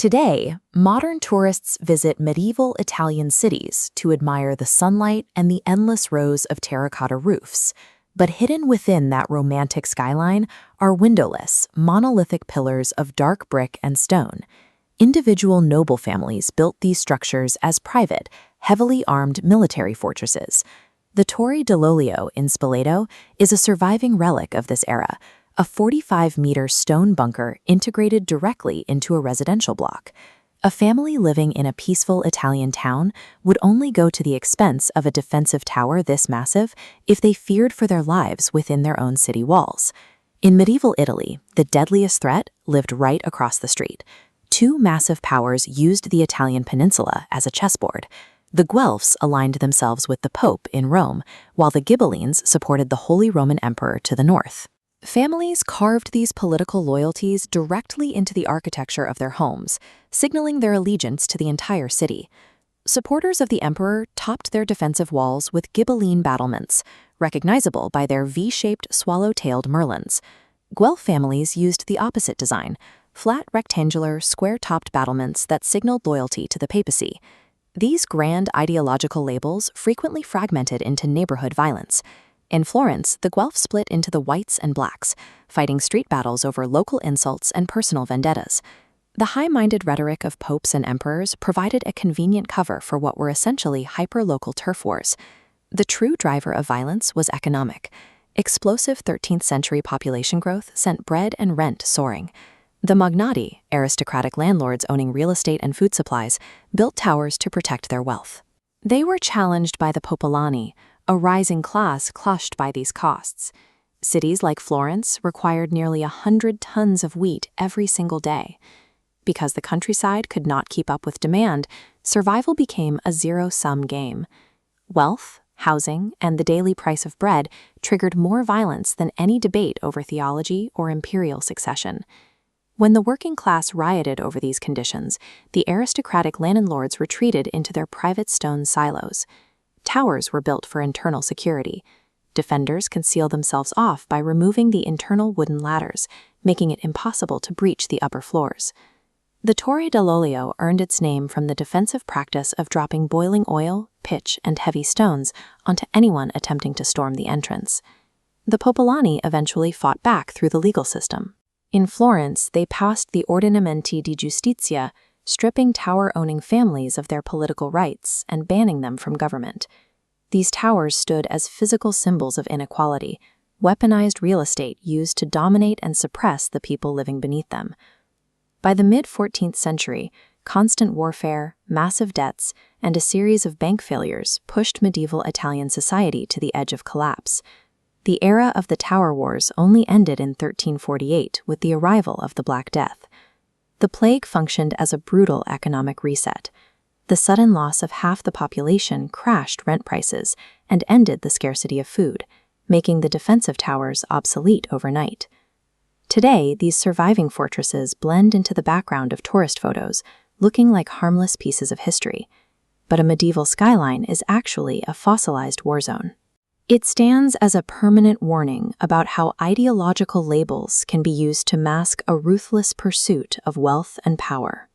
Today, modern tourists visit medieval Italian cities to admire the sunlight and the endless rows of terracotta roofs. But hidden within that romantic skyline are windowless, monolithic pillars of dark brick and stone. Individual noble families built these structures as private, heavily armed military fortresses. The Torre dell'Olio in Spoleto is a surviving relic of this era, a 45-meter stone bunker integrated directly into a residential block. A family living in a peaceful Italian town would only go to the expense of a defensive tower this massive if they feared for their lives within their own city walls. In medieval Italy, the deadliest threat lived right across the street. Two massive powers used the Italian peninsula as a chessboard. The Guelphs aligned themselves with the Pope in Rome, while the Ghibellines supported the Holy Roman Emperor to the north. Families carved these political loyalties directly into the architecture of their homes, signaling their allegiance to the entire city. Supporters of the emperor topped their defensive walls with Ghibelline battlements, recognizable by their V-shaped swallow-tailed merlins. Guelph families used the opposite design, flat rectangular, square-topped battlements that signaled loyalty to the papacy. These grand ideological labels frequently fragmented into neighborhood violence. In Florence, the Guelphs split into the whites and blacks, fighting street battles over local insults and personal vendettas. The high-minded rhetoric of popes and emperors provided a convenient cover for what were essentially hyper-local turf wars. The true driver of violence was economic. Explosive 13th-century population growth sent bread and rent soaring. The Magnati, aristocratic landlords owning real estate and food supplies, built towers to protect their wealth. They were challenged by the Popolani, a rising class crushed by these costs. Cities like Florence required nearly 100 tons of wheat every single day. Because the countryside could not keep up with demand, survival became a zero-sum game. Wealth, housing, and the daily price of bread triggered more violence than any debate over theology or imperial succession. When the working class rioted over these conditions, the aristocratic landlords retreated into their private stone silos. Towers were built for internal security. Defenders concealed themselves off by removing the internal wooden ladders, making it impossible to breach the upper floors. The Torre dell'Olio earned its name from the defensive practice of dropping boiling oil, pitch, and heavy stones onto anyone attempting to storm the entrance. The Popolani eventually fought back through the legal system. In Florence, they passed the Ordinamenti di Giustizia, stripping tower-owning families of their political rights and banning them from government. These towers stood as physical symbols of inequality, weaponized real estate used to dominate and suppress the people living beneath them. By the mid-14th century, constant warfare, massive debts, and a series of bank failures pushed medieval Italian society to the edge of collapse. The era of the Tower Wars only ended in 1348 with the arrival of the Black Death. The plague functioned as a brutal economic reset. The sudden loss of half the population crashed rent prices and ended the scarcity of food, making the defensive towers obsolete overnight. Today, these surviving fortresses blend into the background of tourist photos, looking like harmless pieces of history. But a medieval skyline is actually a fossilized warzone. It stands as a permanent warning about how ideological labels can be used to mask a ruthless pursuit of wealth and power.